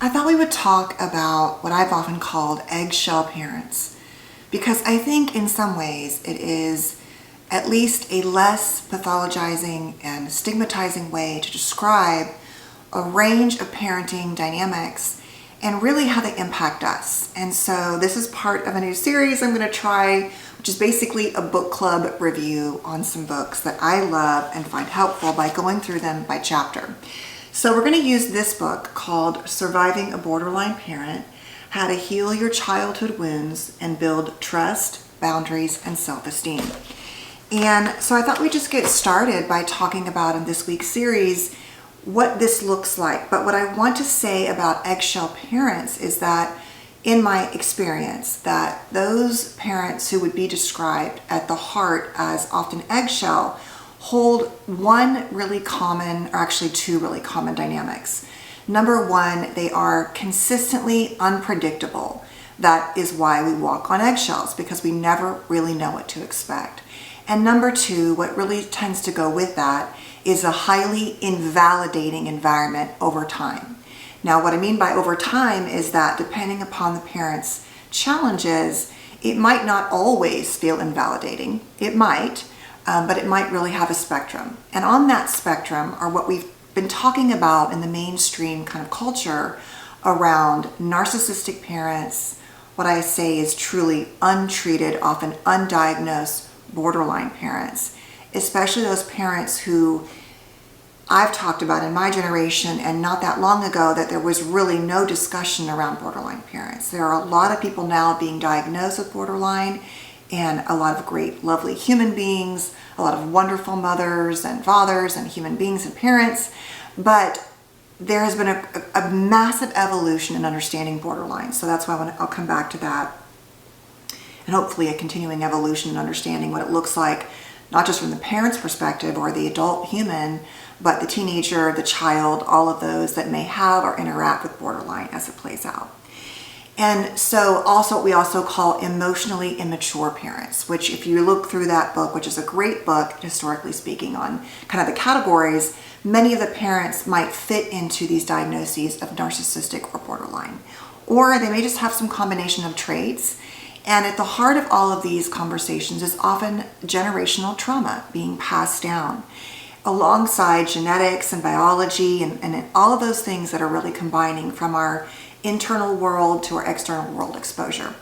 I thought we would talk about what I've often called eggshell parents, because I think in some ways it is at least a less pathologizing and stigmatizing way to describe a range of parenting dynamics and really how they impact us. And so this is part of a new series I'm going to try, which is basically a book club review on some books that I love and find helpful by going through them by chapter. So we're going to use this book called Surviving a Borderline Parent: How to Heal Your Childhood Wounds and Build Trust, Boundaries, and Self-Esteem. And so I thought we'd just get started by talking about, in this week's series, what this looks like. But what I want to say about eggshell parents is that, in my experience, that those parents who would be described at the heart as often eggshell hold one really common, or actually two really common dynamics. Number one, they are consistently unpredictable. That is why we walk on eggshells, because we never really know what to expect. And number two, what really tends to go with that is a highly invalidating environment over time. Now, what I mean by over time is that depending upon the parent's challenges, it might not always feel invalidating. It might, but it might really have a spectrum. And on that spectrum are what we've been talking about in the mainstream kind of culture around narcissistic parents, what I say is truly untreated, often undiagnosed borderline parents, especially those parents who I've talked about in my generation, and not that long ago, that there was really no discussion around borderline parents. There are a lot of people now being diagnosed with borderline, and a lot of great, lovely human beings, a lot of wonderful mothers and fathers and human beings and parents. But there has been a massive evolution in understanding borderline. So that's why I'll come back to that. And hopefully a continuing evolution in understanding what it looks like, not just from the parent's perspective or the adult human, but the teenager, the child, all of those that may have or interact with borderline as it plays out. And so also, we also call emotionally immature parents, which if you look through that book, which is a great book, historically speaking, on kind of the categories, many of the parents might fit into these diagnoses of narcissistic or borderline. Or they may just have some combination of traits. And at the heart of all of these conversations is often generational trauma being passed down, alongside genetics and biology and all of those things that are really combining from our internal world to our external world exposure.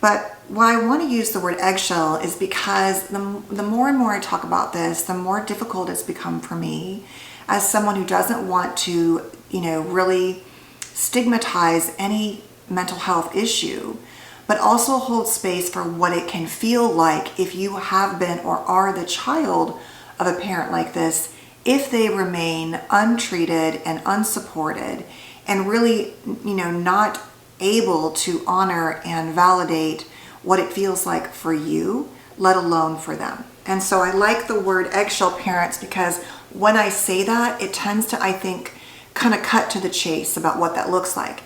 But why I want to use the word eggshell is because the more and more I talk about this, the more difficult it's become for me as someone who doesn't want to, really stigmatize any mental health issue, but also hold space for what it can feel like if you have been or are the child of a parent like this, if they remain untreated and unsupported, and really, not able to honor and validate what it feels like for you, let alone for them. And so I like the word eggshell parents, because when I say that, it tends to, I think, kind of cut to the chase about what that looks like.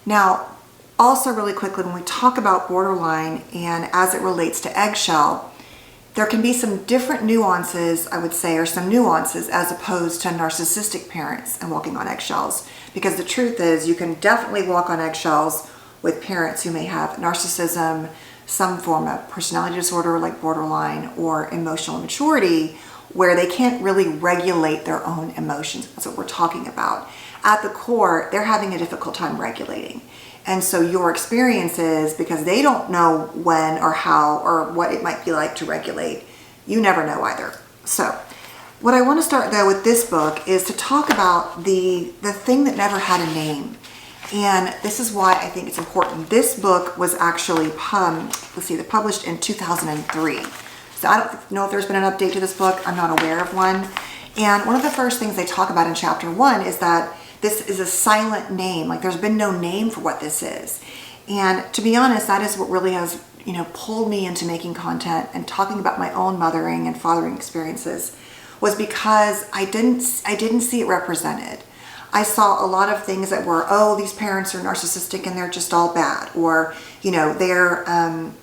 Now, also really quickly, when we talk about borderline and as it relates to eggshell, there can be some different nuances, I would say, or some nuances as opposed to narcissistic parents and walking on eggshells. Because the truth is, you can definitely walk on eggshells with parents who may have narcissism, some form of personality disorder like borderline, or emotional immaturity, where they can't really regulate their own emotions. That's what we're talking about. At the core, they're having a difficult time regulating. And so your experiences, because they don't know when or how or what it might be like to regulate, you never know either. So what I want to start though with this book is to talk about the thing that never had a name. And this is why I think it's important. This book was actually, published in 2003. So I don't know if there's been an update to this book. I'm not aware of one. And one of the first things they talk about in chapter 1 is that this is a silent name. Like, there's been no name for what this is. And to be honest, that is what really has, pulled me into making content and talking about my own mothering and fathering experiences, was because I didn't see it represented. I saw a lot of things that were, these parents are narcissistic and they're just all bad, or, they're on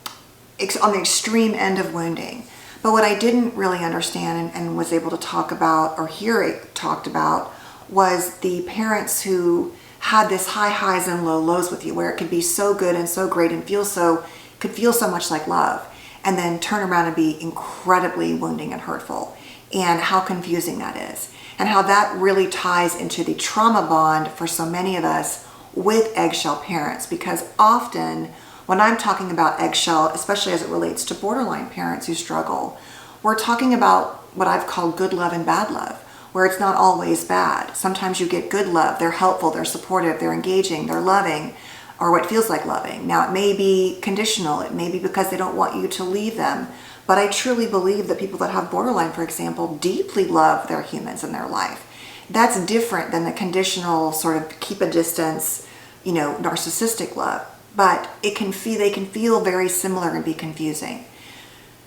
the extreme end of wounding. But what I didn't really understand and was able to talk about or hear it talked about was the parents who had this high highs and low lows with you, where it could be so good and so great and could feel so much like love, and then turn around and be incredibly wounding and hurtful, and how confusing that is, and how that really ties into the trauma bond for so many of us with eggshell parents. Because often when I'm talking about eggshell, especially as it relates to borderline parents who struggle, we're talking about what I've called good love and bad love, where it's not always bad. Sometimes you get good love, they're helpful, they're supportive, they're engaging, they're loving, or what feels like loving. Now, it may be conditional, it may be because they don't want you to leave them, but I truly believe that people that have borderline, for example, deeply love their humans in their life. That's different than the conditional sort of keep a distance, narcissistic love, but they can feel very similar and be confusing.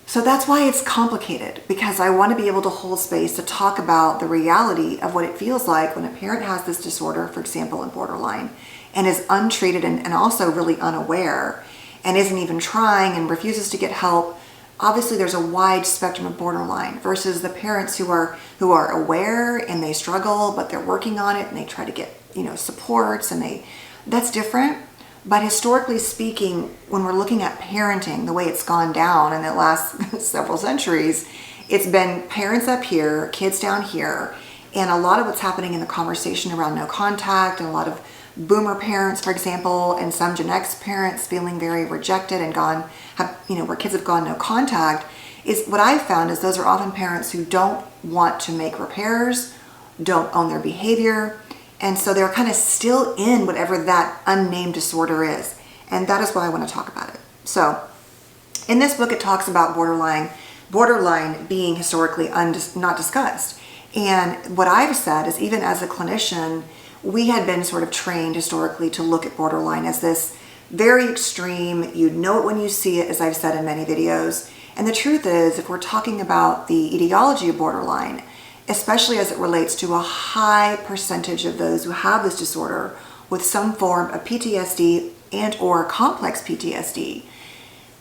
So that's why it's complicated, because I want to be able to hold space to talk about the reality of what it feels like when a parent has this disorder, for example, in borderline, and is untreated and also really unaware and isn't even trying and refuses to get help. Obviously, there's a wide spectrum of borderline versus the parents who are aware and they struggle, but they're working on it and they try to get, supports, and that's different. But historically speaking, when we're looking at parenting, the way it's gone down in the last several centuries, it's been parents up here, kids down here, and a lot of what's happening in the conversation around no contact, and a lot of boomer parents, for example, and some Gen X parents feeling very rejected and where kids have gone no contact, is what I've found is those are often parents who don't want to make repairs, don't own their behavior, and so they're kind of still in whatever that unnamed disorder is. And that is why I want to talk about it. So in this book, it talks about borderline being historically not discussed. And what I've said is, even as a clinician, we had been sort of trained historically to look at borderline as this very extreme, you know it when you see it, as I've said in many videos. And the truth is, if we're talking about the etiology of borderline, especially as it relates to a high percentage of those who have this disorder with some form of PTSD and or complex PTSD,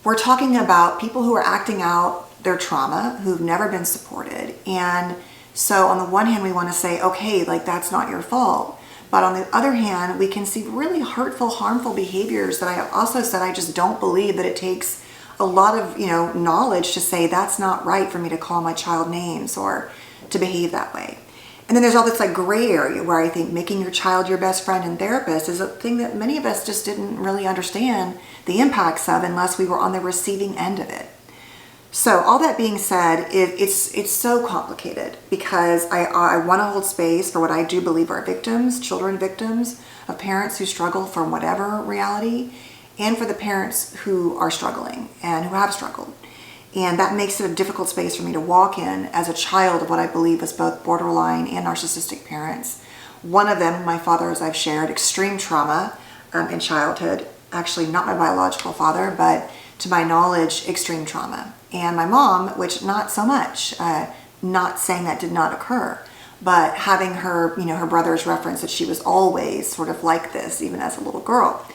we're talking about people who are acting out their trauma, who've never been supported. And so on the one hand, we want to say, okay, that's not your fault. But on the other hand, we can see really hurtful, harmful behaviors that I also said I just don't believe that it takes a lot of, knowledge to say that's not right for me to call my child names or to behave that way. And then there's all this gray area where I think making your child your best friend and therapist is a thing that many of us just didn't really understand the impacts of unless we were on the receiving end of it. So all that being said, it's so complicated, because I want to hold space for what I do believe are victims, children victims of parents who struggle from whatever reality, and for the parents who are struggling and who have struggled. And that makes it a difficult space for me to walk in as a child of what I believe was both borderline and narcissistic parents. One of them, my father, as I've shared, extreme trauma in childhood. Actually, not my biological father, but to my knowledge, extreme trauma. And my mom, which not so much, not saying that did not occur, but having her, her brother's reference that she was always sort of like this, even as a little girl.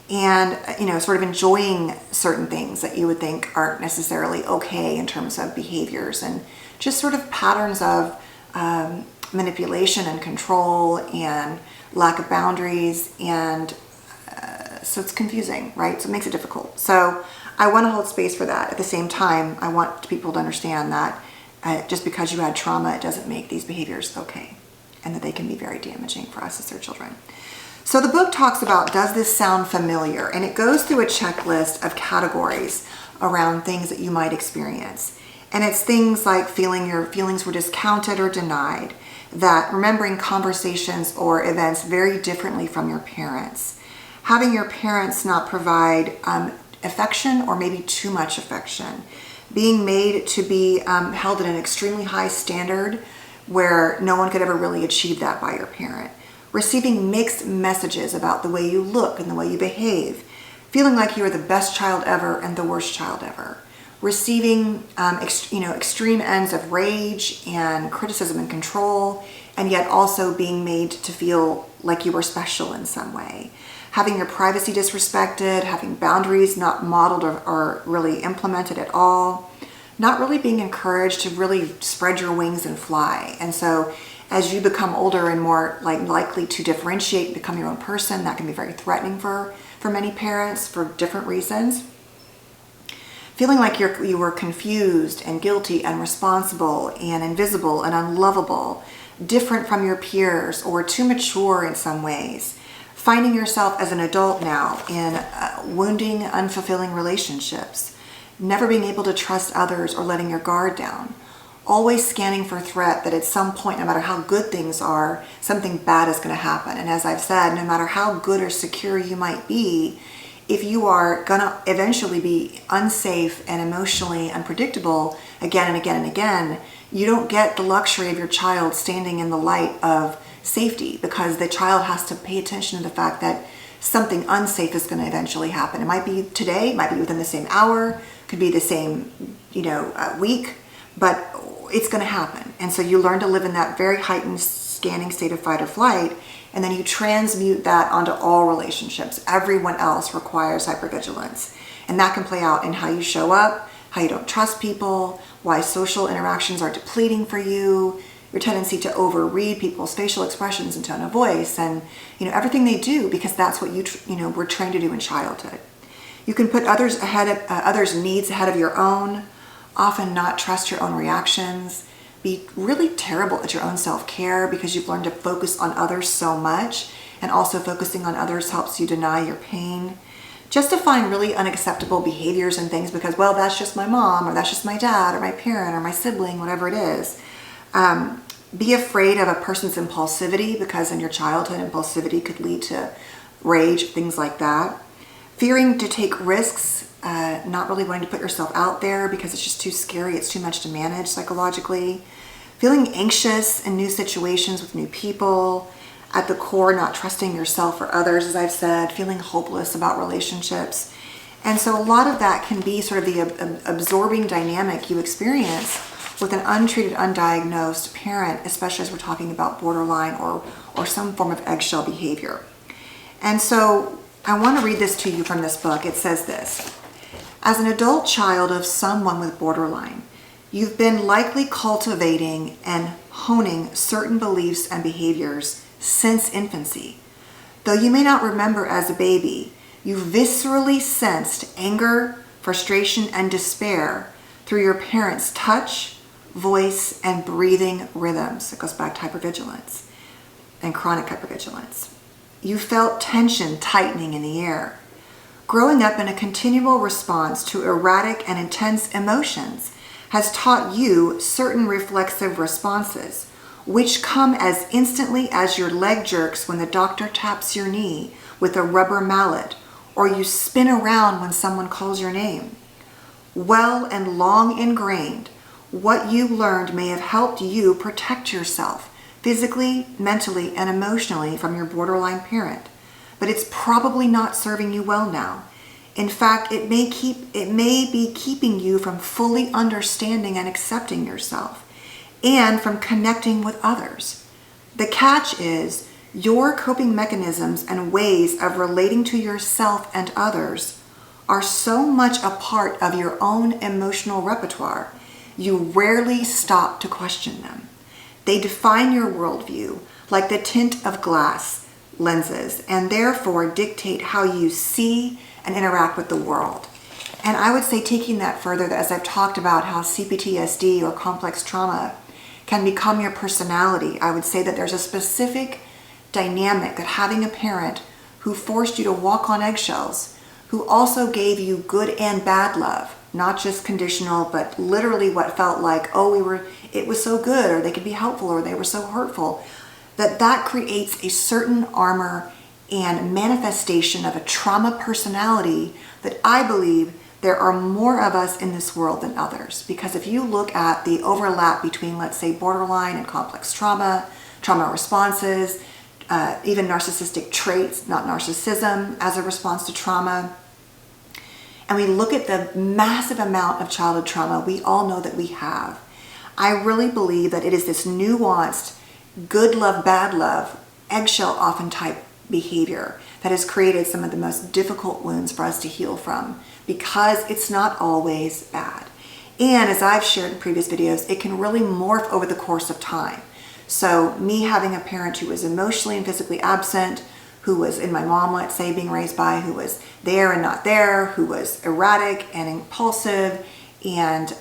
And, sort of enjoying certain things that you would think aren't necessarily okay in terms of behaviors, and just sort of patterns of manipulation and control and lack of boundaries. And so it's confusing, right? So it makes it difficult. So I want to hold space for that. At the same time, I want people to understand that just because you had trauma, it doesn't make these behaviors okay, and that they can be very damaging for us as their children. So the book talks about, does this sound familiar? And it goes through a checklist of categories around things that you might experience. And it's things like feeling your feelings were discounted or denied, that remembering conversations or events very differently from your parents, having your parents not provide affection or maybe too much affection, being made to be held at an extremely high standard where no one could ever really achieve that by your parent, receiving mixed messages about the way you look and the way you behave, feeling like you are the best child ever and the worst child ever, receiving extreme ends of rage and criticism and control, and yet also being made to feel like you were special in some way, having your privacy disrespected, having boundaries not modeled or really implemented at all, not really being encouraged to really spread your wings and fly. And so As you become older and more likely to differentiate, become your own person, that can be very threatening for many parents for different reasons. Feeling like you were confused and guilty and responsible and invisible and unlovable, different from your peers or too mature in some ways. Finding yourself as an adult now in wounding, unfulfilling relationships. Never being able to trust others or letting your guard down. Always scanning for threat that at some point, no matter how good things are, something bad is going to happen. And as I've said, no matter how good or secure you might be, if you are going to eventually be unsafe and emotionally unpredictable again and again and again, you don't get the luxury of your child standing in the light of safety, because the child has to pay attention to the fact that something unsafe is going to eventually happen. It might be today, it might be within the same hour, could be the same, week, but it's going to happen. And so you learn to live in that very heightened scanning state of fight or flight, and then you transmute that onto all relationships. Everyone else requires hypervigilance. And that can play out in how you show up, how you don't trust people, why social interactions are depleting for you, your tendency to overread people's facial expressions and tone of voice, and everything they do, because that's what you were trained to do in childhood. You can put others' needs ahead of your own, often not trust your own reactions, be really terrible at your own self-care because you've learned to focus on others so much, and also focusing on others helps you deny your pain. Justifying really unacceptable behaviors and things because, well, that's just my mom, or that's just my dad, or my parent, or my sibling, whatever it is. Be afraid of a person's impulsivity, because in your childhood, impulsivity could lead to rage, things like that. Fearing to take risks, not really wanting to put yourself out there because it's just too scary, it's too much to manage psychologically. Feeling anxious in new situations with new people. At the core, not trusting yourself or others, as I've said. Feeling hopeless about relationships. And so a lot of that can be sort of the absorbing dynamic you experience with an untreated, undiagnosed parent, especially as we're talking about borderline or some form of eggshell behavior. And so I want to read this to you from this book. It says this: as an adult child of someone with borderline, you've been likely cultivating and honing certain beliefs and behaviors since infancy. Though you may not remember as a baby, you viscerally sensed anger, frustration, and despair through your parents' touch, voice, and breathing rhythms. It goes back to hypervigilance and chronic hypervigilance. You felt tension tightening in the air. Growing up in a continual response to erratic and intense emotions has taught you certain reflexive responses, which come as instantly as your leg jerks when the doctor taps your knee with a rubber mallet, or you spin around when someone calls your name. Well and long ingrained, what you learned may have helped you protect yourself physically, mentally, and emotionally from your borderline parent, but it's probably not serving you well now. In fact, it may be keeping you from fully understanding and accepting yourself, and from connecting with others. The catch is your coping mechanisms and ways of relating to yourself and others are so much a part of your own emotional repertoire, you rarely stop to question them. They define your worldview like the tint of glass lenses, and therefore dictate how you see and interact with the world. And I would say, taking that further, as I've talked about how CPTSD or complex trauma can become your personality, I would say that there's a specific dynamic that having a parent who forced you to walk on eggshells, who also gave you good and bad love, not just conditional, but literally what felt like, it was so good, or they could be helpful, or they were so hurtful, that creates a certain armor and manifestation of a trauma personality that I believe there are more of us in this world than others. Because if you look at the overlap between, let's say, borderline and complex trauma responses, even narcissistic traits, not narcissism, as a response to trauma, and we look at the massive amount of childhood trauma we all know that we have, I really believe that it is this nuanced good love, bad love, eggshell often type behavior that has created some of the most difficult wounds for us to heal from, because it's not always bad. And as I've shared in previous videos, it can really morph over the course of time. So me having a parent who was emotionally and physically absent, who was in my mom, let's say, being raised by, who was there and not there, who was erratic and impulsive, and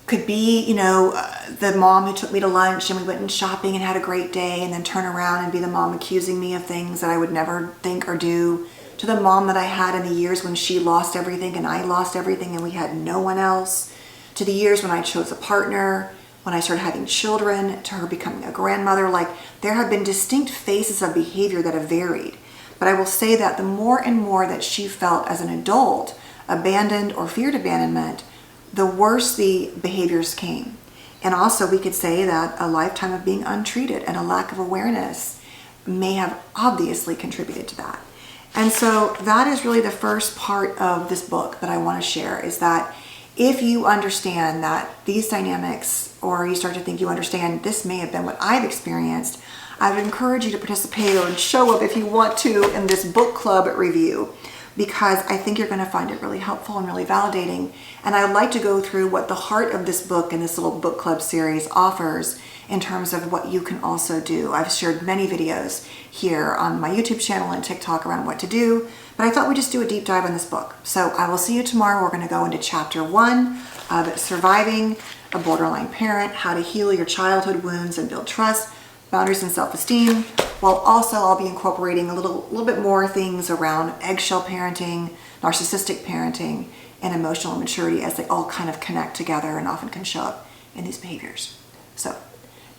could be, the mom who took me to lunch and we went shopping and had a great day, and then turn around and be the mom accusing me of things that I would never think or do, to the mom that I had in the years when she lost everything and I lost everything and we had no one else, to the years when I chose a partner, when I started having children, to her becoming a grandmother. Like, there have been distinct phases of behavior that have varied. But I will say that the more and more that she felt as an adult abandoned or feared abandonment, the worse the behaviors came. And also we could say that a lifetime of being untreated and a lack of awareness may have obviously contributed to that. And so that is really the first part of this book that I want to share, is that if you understand that these dynamics, or you start to think you understand this may have been what I've experienced, I would encourage you to participate or show up if you want to in this book club review, because I think you're going to find it really helpful and really validating. And I'd like to go through what the heart of this book and this little book club series offers in terms of what you can also do. I've shared many videos here on my YouTube channel and TikTok around what to do, but I thought we'd just do a deep dive on this book. So I will see you tomorrow. We're going to go into chapter 1 of Surviving a Borderline Parent, How to Heal Your Childhood Wounds and Build Trust, Boundaries and Self-Esteem, while also I'll be incorporating a little bit more things around eggshell parenting, narcissistic parenting, and emotional immaturity, as they all kind of connect together and often can show up in these behaviors. So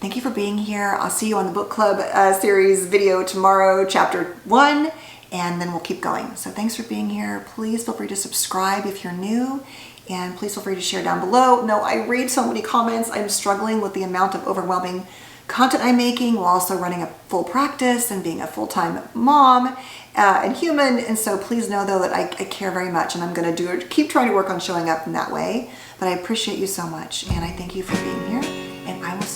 thank you for being here. I'll see you on the book club series video tomorrow, chapter 1, and then we'll keep going. So thanks for being here. Please feel free to subscribe if you're new, and please feel free to share down below. No, I read so many comments. I'm struggling with the amount of overwhelming content I'm making while also running a full practice and being a full-time mom and human. And so please know, though, that I care very much, and I'm going to keep trying to work on showing up in that way. But I appreciate you so much, and I thank you for being here, and I will see you